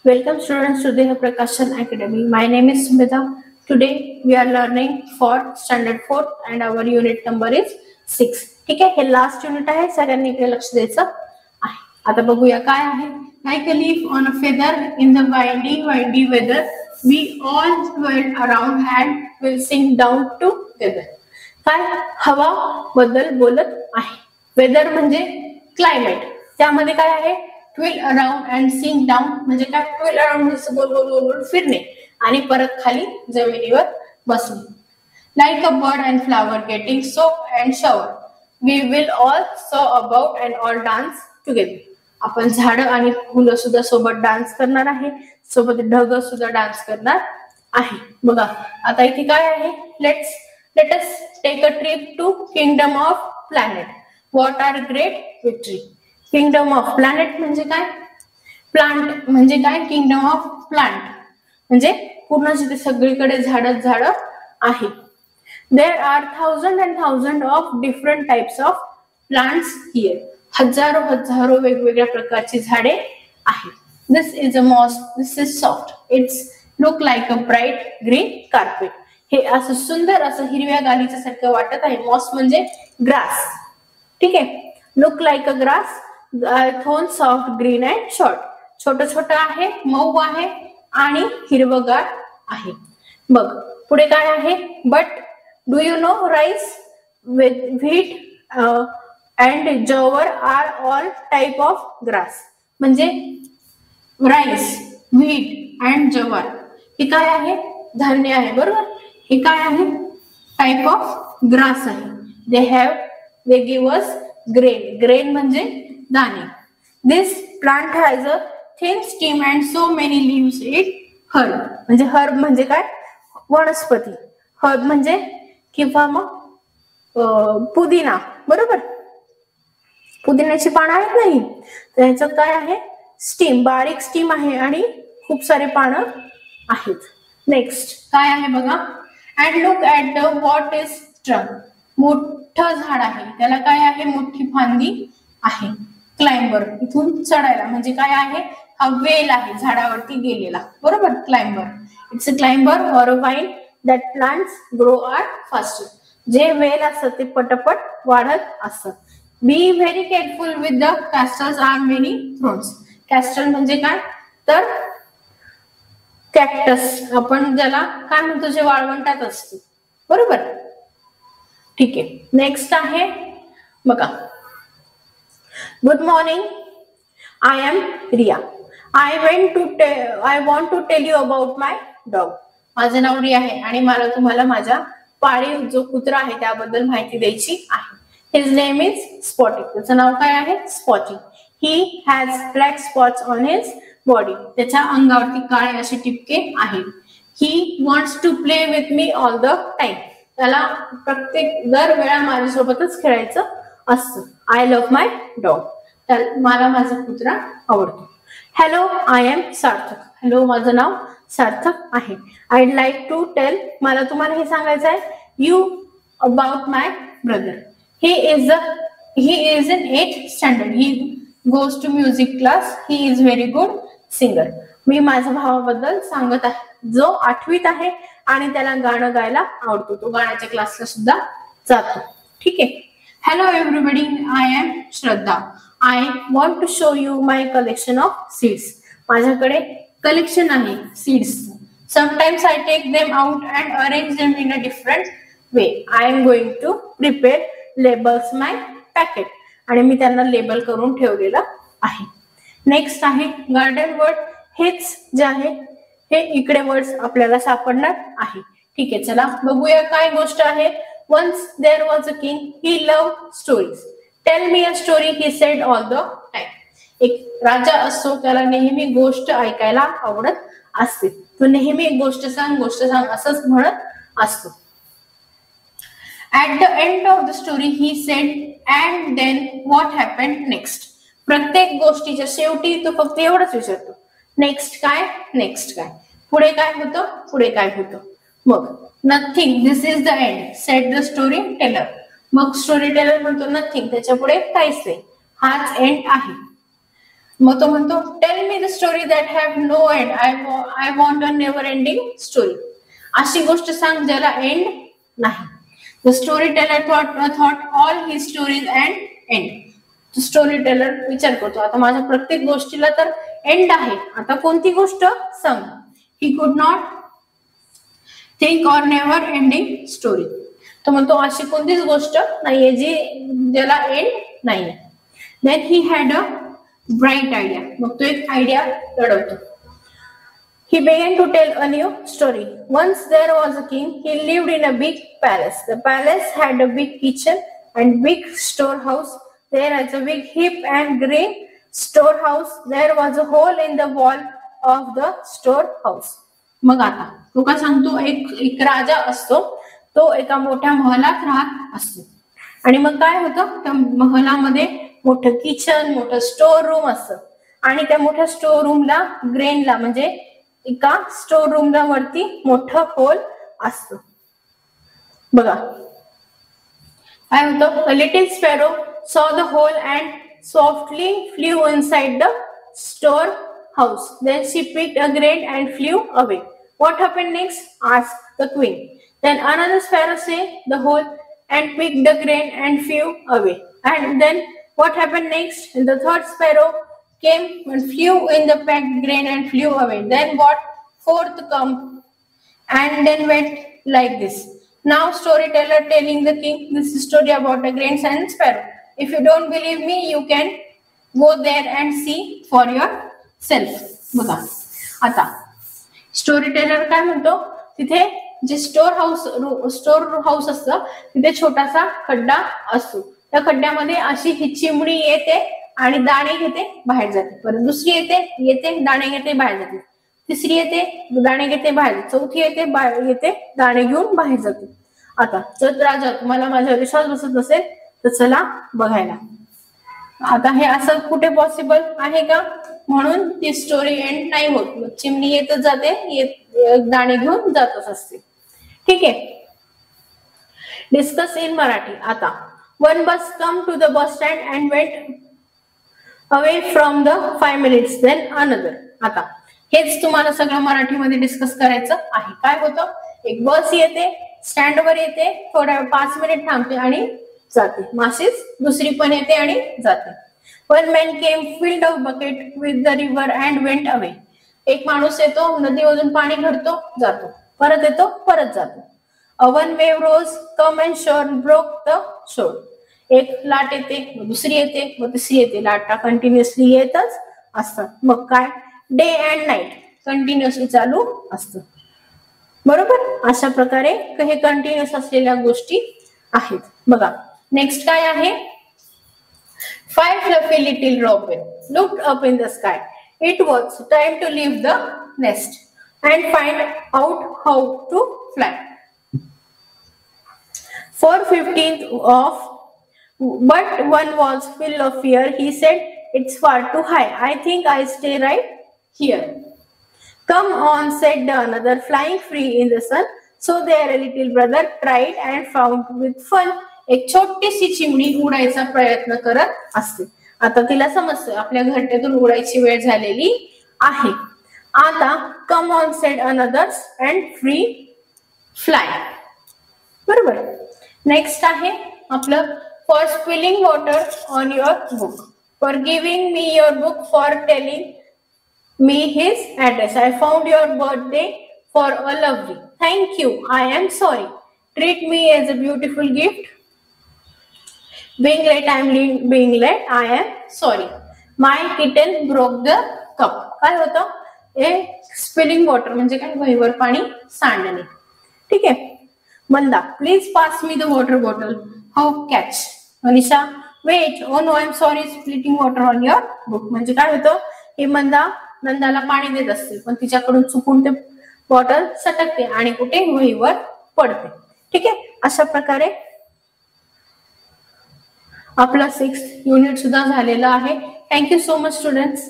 Welcome students to the Prakashan Academy. My name is Smita. Today we are learning for standard 4 and our unit number is 6. ठीक आहे, हे last unit आहे, सगळ्यांनी इकडे लक्ष द्यायचं आहे. आता बघूया काय आहे. Like a leaf on a feather in the windy weather, we all swirl around and will sink down together. काय हवा बद्दल बोलत आहे. वेदर म्हणजे क्लायमेट, त्यामध्ये काय आहे twirl around and sink down म्हणजे काय ट्विल अराउंड म्हणजे गोल गोल गोल गोल फिरणे आणि परत खाली जमिनीवर बसणे. Like a bird and flower getting soap and shower, we will all so about and all dance together. आपण झाडं आणि फुलं सुद्धा सोबत डान्स करणार आहे, सोबत ढग सुद्धा डान्स करणार आहे. बघा आता इथे काय आहे, let us take a trip to kingdom of planet. What are great victory. Kingdom of planet म्हणजे काय, प्लांट म्हणजे काय, किंगडम ऑफ प्लांट म्हणजे पूर्ण जिथे सगळीकडे झाडच झाड आहे. There are thousand and thousand of different types of plants here. हजारो हजारो वेगवेगळ्या प्रकारची झाडे आहेत. This is a moss, this is soft, it's look like a bright green carpet. हे असं सुंदर असं हिरव्या गालीच्या सारखं वाटत आहे. मॉस म्हणजे ग्रास, ठीक आहे. लुक लाईक अ ग्रास, थोन सॉफ्ट ग्रीन अँड शॉर्ट. छोट छोट आहे, मऊ आहे आणि हिरवगार आहे. बघ पुढे काय आहे, but do you know rice wheat and jowar are all type of grass. म्हणजे राईस, व्हीट अँड जवार हे काय आहे, धान्य आहे, बरोबर. हे काय आहे, टाइप ऑफ ग्रास आहे. They give us grain. Grain म्हणजे दाणे. This plant has a thin stem and so many leaves it herb. म्हणजे हर्ब म्हणजे काय, वनस्पती. हर्ब म्हणजे किंवा मग पुदिना, बरोबर. पुदिन्याची पानं आहेत नाही, तर ह्याच्यात काय आहे, स्टीम, बारीक स्टीम आहे आणि खूप सारे पानं आहेत. नेक्स्ट काय आहे बघा, and look at the what is trunk. मोठं झाड आहे, त्याला काय आहे, मोठी फांदी आहे. क्लाइंबर, इथून चढायला म्हणजे काय आहे, हा वेल आहे झाडावरती गेलेला, बरोबर. Climber, it's a climber or a vine that plants grow are faster. जे वेल असतात ते पटपट वाढत असतात. Be very careful with the castles are many thorns. Castle म्हणजे काय, तर कॅक्टस आपण ज्याला काय म्हणतो, जे वाळवंटात असते, बरोबर. ठीक आहे. नेक्स्ट आहे बघा, good morning, I am Riya. I want to tell you about my dog. माझं नाव रिया आहे आणि मला तुम्हाला माझ्या पाळीव जो कुत्रा आहे त्याबद्दल माहिती द्यायची आहे. His name is Spotty. त्याचं नाव काय आहे, Spotty. He has black spots on his body. त्याच्या अंगावरती काळे असे टिपके आहेत. He wants to play with me all the time. त्याला दर वेळा माझ्यासोबतच खेळायचं असतं. I love my dog. मला माझा कुत्रा आवडतो. Hello, I am Sarthak. Hello, माझं नाव सार्थक आहे. आयड लाईक टू टेल, मला तुम्हाला हे सांगायचं आहे, you about my brother. He is in 8th standard. He goes to music class. He is very good singer. मी माझ्या भावाबद्दल सांगत आहे, जो 8वीत आहे आणि त्याला गाणं गायला आवडतो. तो गाण्याच्या क्लासला सुद्धा जातो, ठीक आहे. Hello everybody, I am Shraddha. I want to show you my collection of seeds. माझ्याकडे कलेक्शन आहे seeds. Sometimes I take them out and arrange them in a different way. I am going to prepare labels my packet. आणि मी त्यांना label करून ठेवलेलं आहे. Next आहे garden word. हेच जे आहे हे इकडे वर्ड्स आपल्याला सापडणार आहे, ठीक आहे. चला बघूया काय गोष्ट आहे. Once there was a king, he loved stories. Tell me a story, he said all the time. एक राजा असतो, त्याला नेहमी गोष्ट ऐकायला आवडत असते. तो नेहमी गोष्ट सांग असंच म्हणत असतो. At the end of the story, he said, and then what happened next? प्रत्येक गोष्टीच्या शेवटी तो फक्त एवढंच विचारतो, नेक्स्ट काय, नेक्स्ट काय, पुढे काय होतं. मग nothing, this is the end, said the storyteller. मग स्टोरी टेलर म्हणतो नथिंग, त्याच्या पुढे काहीच नाही, हाच एंड आहे. मग तो म्हणतो tell me the story that have no end, I want a never ending story. अशी गोष्ट सांग ज्याला एंड नाही. The storyteller thought all his stories and end. Storyteller विचार करतो आता माझ्या प्रत्येक गोष्टीला तर एंड आहे, आता कोणती गोष्ट सांग. He could not think or never ending story. तो म्हणतो अशी कोणतीच गोष्ट नाहीये जी ज्याला एंड नाहीये. Then he had a bright idea. मग तो एक आयडिया लढवतो. He began to tell a new story. Once there was a king. He lived in a big palace. The palace had a big kitchen and big storehouse. There was a big heap and green storehouse. There was a hole in the wall of the storehouse. मग आता तो काय सांगतो, एक राजा असतो, तो एका मोठ्या महलात राहत असतो. आणि मग काय होतं, त्या महलामध्ये मोठं किचन, मोठं स्टोर रूम असतं. आणि त्या मोठ्या स्टोर रूमला ग्रेनला म्हणजे एका स्टोर रूमला वरती मोठं होल असतं. बघा काय होतं, a little sparrow saw the hole and softly flew inside the storehouse. Then she picked a grain and flew away. What happened next, asked the queen. Then another sparrow saw the hole and picked the grain and flew away. And then what happened next, the third sparrow came and flew in the packed grain and flew away. Then what fourth come and then went like this. Now storyteller telling the king this story about the grains and sparrow. If you don't believe me, you can go there and see for yourself. बघा आता story teller काय म्हणतो, तिथे जे store house असतं तिथे छोटासा खड्डा असतो. त्या खड्ड्यामध्ये अशी ही चिमणी येते आणि दाणे घेते बाहेर जाते. परत दुसरी येते दाणे घेते बाहेर जाते. तिसरी येते दाणे घेते बाहेर जाते. चौथी येते दाणे घेऊन बाहेर जाते. आता जर राजा तुम्हाला माझ्यावर विश्वास बसत नसेल तर चला बघायला. आता हे असं कुठे पॉसिबल आहे का, म्हणून ती स्टोरी एंड नाही होत. मग चिमणी येतच जाते, दाणे घेऊन जातच असते. ठीक आहे. Discuss in Marathi. आता one bus come to the bus stand and went away from the 5 minutes. Then another. आता हेच तुम्हाला सगळं मराठीमध्ये डिस्कस करायचं आहे. काय होतं, एक बस येते, स्टँडवर येते, थोड्या 5 मिनिट थांबते आणि जाते. माशीस दुसरी पण येते आणि जाते. One man came, filled a bucket with the river and went away. एक माणूस येतो, नदीमधून पाणी भरतो, जातो, परत येतो, परत जातो. One wave rose, come and shore, broke the shore. एक लाट येते, दुसरी येते, मग तिसरी येते. लाटा कंटिन्युअसली येतच असतात. मग काय, डे अँड नाईट कंटिन्युअसली चालू असतं. बरोबर, अशा प्रकारे हे कंटिन्युअस असलेल्या गोष्टी आहेत. बघा नेक्स्ट काय आहे, 5 fluffy little robin looked up in the sky. It was time to leave the nest and find out how to fly. For 15th of but one was full of fear. He said, it's far too high. I think I stay right here. Come on, said the another, flying free in the sun. So their little brother tried and found with fun. एक छोटीशी चिमणी उडायचा प्रयत्न करत असते. आता तिला समजतं आपल्या घरट्यातून उडायची वेळ झालेली आहे. आता come on, said others and free fly. बरोबर. नेक्स्ट आहे आपलं for spilling water on your book, for giving me your book, for telling me his address. I found your birthday for a lovely. Thank you. I am sorry. Treat me as a beautiful gift. Being late, I am being late. I am sorry. My kitten broke the cup. काय होतं, हे spilling water म्हणजे काय, वहीवर पाणी सांडणे. ठीक आहे. Manda, please pass me the water bottle. How catch. Manisha, wait, oh no, I am sorry, splitting water on your book. म्हणजे काय होतं, हे मंदा नंदाला पाणी देत असते, पण तिच्याकडून चुकून ते बॉटल सटकते आणि कुठे, वहीवर पडते. ठीक आहे. अशा प्रकारे आपला 6th युनिट सुद्धा झालेला आहे. Thank you so much students.